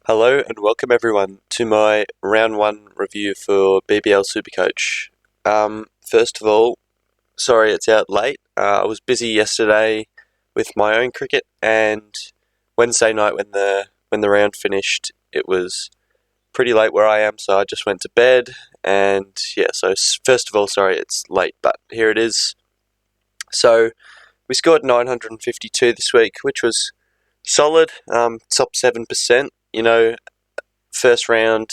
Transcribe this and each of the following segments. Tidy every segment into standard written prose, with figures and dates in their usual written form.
Hello and welcome everyone to my round one review for BBL Supercoach. First of all, sorry it's out late. I was busy yesterday with my own cricket, and Wednesday night when the round finished, it was pretty late where I am, so I just went to bed. And yeah, so first of all, sorry it's late, but here it is. So we scored 952 this week, which was solid. Top 7%. First round,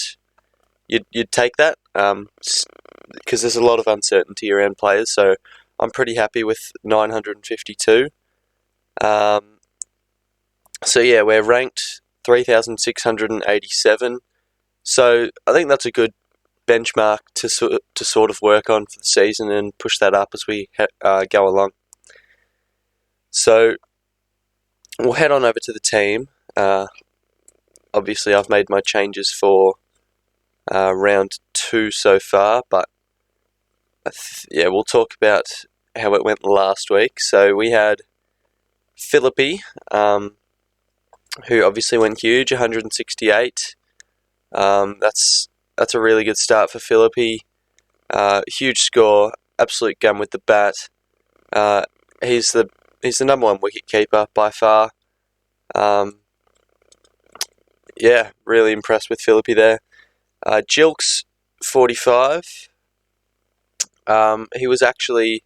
you'd take that because there's a lot of uncertainty around players. So I'm pretty happy with 952. So yeah, we're ranked 3,687. So I think that's a good benchmark to sort of work on for the season and push that up as we go along. So we'll head on over to the team. Obviously, I've made my changes for round two so far, but we'll talk about how it went last week. So we had Philippe, who obviously went huge, 168. That's a really good start for Philippe. Huge score, absolute gun with the bat. He's the number one wicket keeper by far. Really impressed with Philippe there. Gilks, 45. He was actually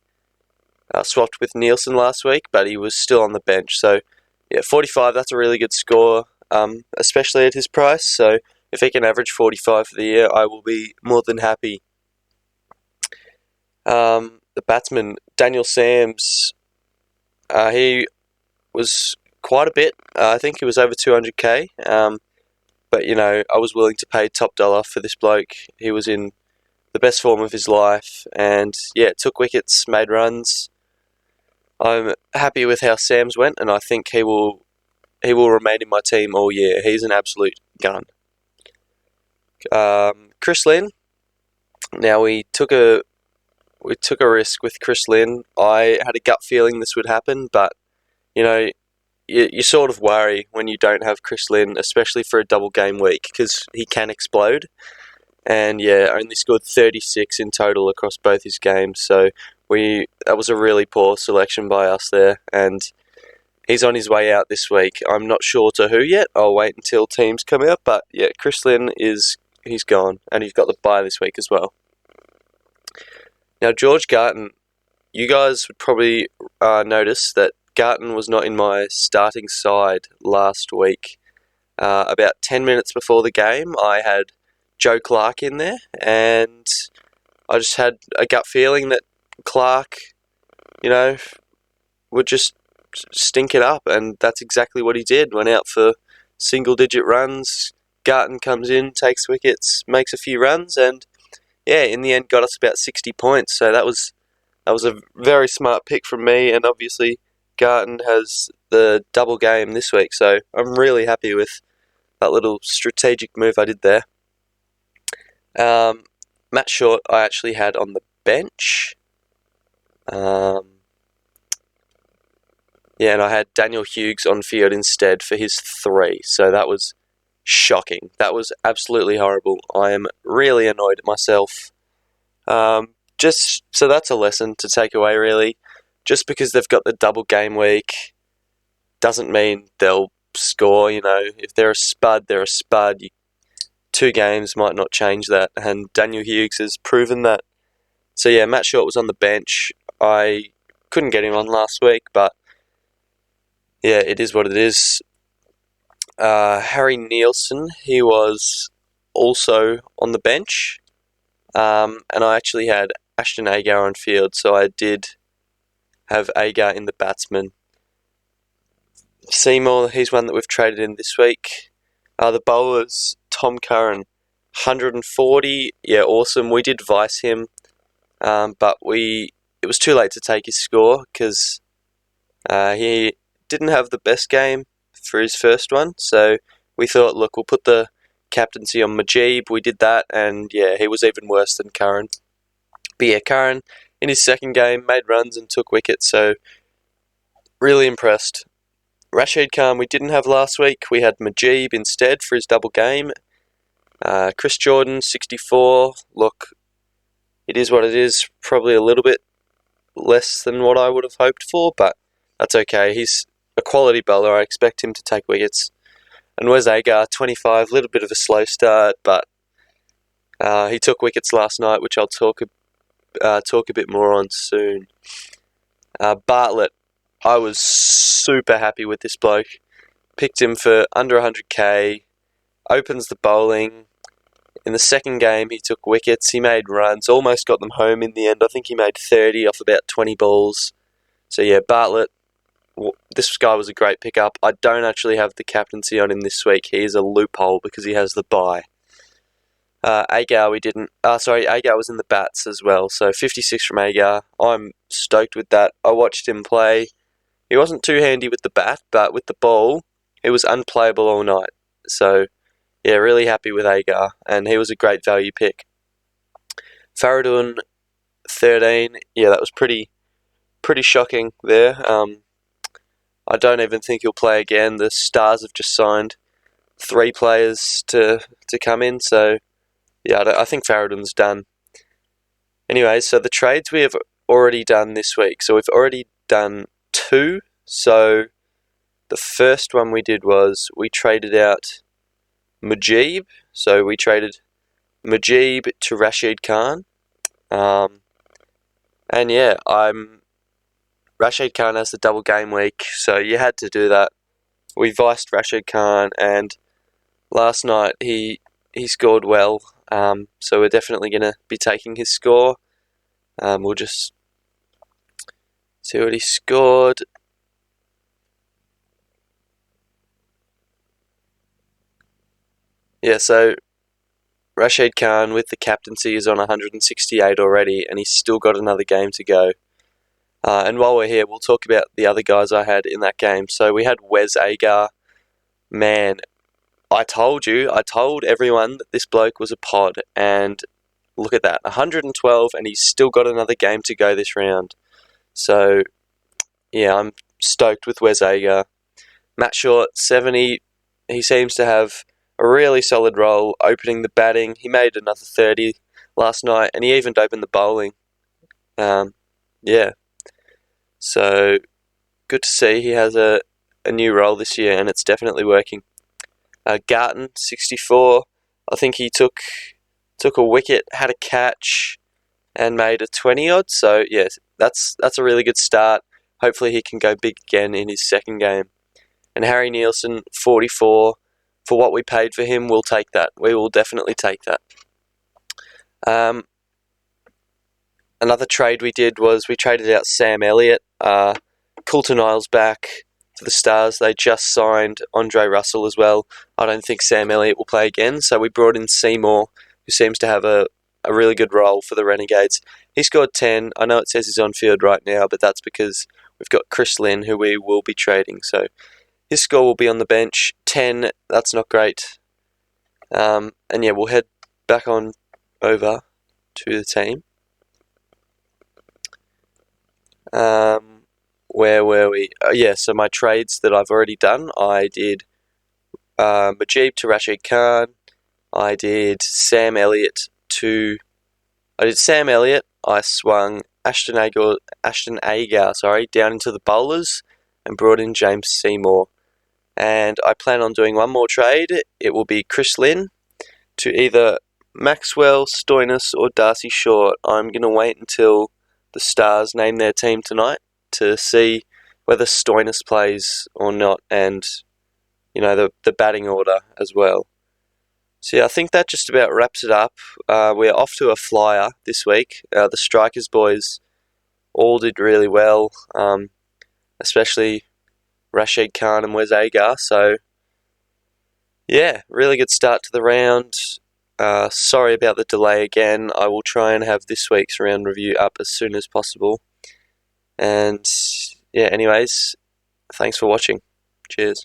swapped with Nielsen last week, but he was still on the bench. So, 45, that's a really good score, especially at his price. So, if he can average 45 for the year, I will be more than happy. The batsman, Daniel Sams, he was quite a bit. I think he was over 200k. But, I was willing to pay top dollar for this bloke. He was in the best form of his life and, took wickets, made runs. I'm happy with how Sam's went, and I think he will remain in my team all year. He's an absolute gun. Chris Lynn. Now, we took a risk with Chris Lynn. I had a gut feeling this would happen, but, you sort of worry when you don't have Chris Lynn, especially for a double game week, because he can explode. And only scored 36 in total across both his games. So that was a really poor selection by us there. And he's on his way out this week. I'm not sure to who yet. I'll wait until teams come out. But Chris Lynn he's gone, and he's got the bye this week as well. Now George Garton, you guys would probably notice that Garton was not in my starting side last week. About 10 minutes before the game, I had Joe Clark in there, and I just had a gut feeling that Clark, would just stink it up, and that's exactly what he did. Went out for single-digit runs. Garton comes in, takes wickets, makes a few runs, and in the end got us about 60 points. So that was a very smart pick from me, and obviously Garton has the double game this week, so I'm really happy with that little strategic move I did there. Matt Short I actually had on the bench. And I had Daniel Hughes on field instead for his 3, so that was shocking. That was absolutely horrible. I am really annoyed at myself. Just so that's a lesson to take away, really. Just because they've got the double game week doesn't mean they'll score. If they're a spud, they're a spud. 2 games might not change that, and Daniel Hughes has proven that. So Matt Short was on the bench. I couldn't get him on last week, but it is what it is. Harry Nielsen, he was also on the bench, and I actually had Ashton Agar on field, so I did have Agar in the batsman. Seymour, he's one that we've traded in this week. The bowlers, Tom Curran, 140. Awesome. We did vice him, but it was too late to take his score because he didn't have the best game for his first one. So we thought, look, we'll put the captaincy on Majib. We did that, and he was even worse than Curran. But Curran, in his second game, made runs and took wickets, so really impressed. Rashid Khan we didn't have last week. We had Mujeeb instead for his double game. Chris Jordan, 64. Look, it is what it is. Probably a little bit less than what I would have hoped for, but that's okay. He's a quality bowler. I expect him to take wickets. And Wes Agar, 25. Little bit of a slow start, but he took wickets last night, which I'll talk a bit more on soon. Bartlett, I was super happy with this bloke. Picked him for under 100k. Opens the bowling. In the second game, he took wickets. He made runs. Almost got them home in the end. I think he made 30 off about 20 balls. So yeah, Bartlett, this guy was a great pickup. I don't actually have the captaincy on him this week. He is a loophole because he has the bye. Agar we didn't. Agar was in the bats as well. So 56 from Agar. I'm stoked with that. I watched him play. He wasn't too handy with the bat, but with the ball, he was unplayable all night. So yeah, really happy with Agar, and he was a great value pick. Faridun, 13. Yeah, that was pretty shocking there. I don't even think he'll play again. The Stars have just signed 3 players to come in, so yeah, I think Faridun's done. Anyway, so the trades we have already done this week. So we've already done 2. So the first one we did was we traded out Mujeeb. So we traded Mujeeb to Rashid Khan. And yeah, Rashid Khan has the double game week, so you had to do that. We viced Rashid Khan, and last night he scored well. So we're definitely going to be taking his score. We'll just see what he scored. Yeah, so Rashid Khan with the captaincy is on 168 already, and he's still got another game to go. And while we're here, we'll talk about the other guys I had in that game. So we had Wes Agar. Man, I told everyone that this bloke was a pod, and look at that, 112, and he's still got another game to go this round. So, yeah, I'm stoked with Wes Agar. Matt Short, 70, he seems to have a really solid role opening the batting. He made another 30 last night, and he even opened the bowling. Yeah. So, good to see he has a new role this year, and it's definitely working. Garton, 64. I think he took a wicket, had a catch, and made a 20-odd. So, yes, that's a really good start. Hopefully he can go big again in his second game. And Harry Nielsen, 44. For what we paid for him, we'll take that. We will definitely take that. Another trade we did was we traded out Sam Elliott. Coulter Niles back for the Stars. They just signed Andre Russell as well. I don't think Sam Elliott will play again, so we brought in Seymour, who seems to have a really good role for the Renegades. He scored 10. I know it says he's on field right now, but that's because we've got Chris Lynn, who we will be trading. So his score will be on the bench. 10, that's not great. And yeah, we'll head back on over to the team. Where were we? So my trades that I've already done, I did Mujeeb to Rashid Khan. I did Sam Elliott. I swung Ashton Agar, down into the bowlers and brought in James Seymour. And I plan on doing one more trade. It will be Chris Lynn to either Maxwell, Stoinis, or Darcy Short. I'm going to wait until the Stars name their team tonight to see whether Stoinis plays or not, and the batting order as well. So yeah, I think that just about wraps it up. We're off to a flyer this week. The Strikers boys all did really well, especially Rashid Khan and Wes Agar. So yeah, really good start to the round. Sorry about the delay again. I will try and have this week's round review up as soon as possible. And yeah, anyways, thanks for watching. Cheers.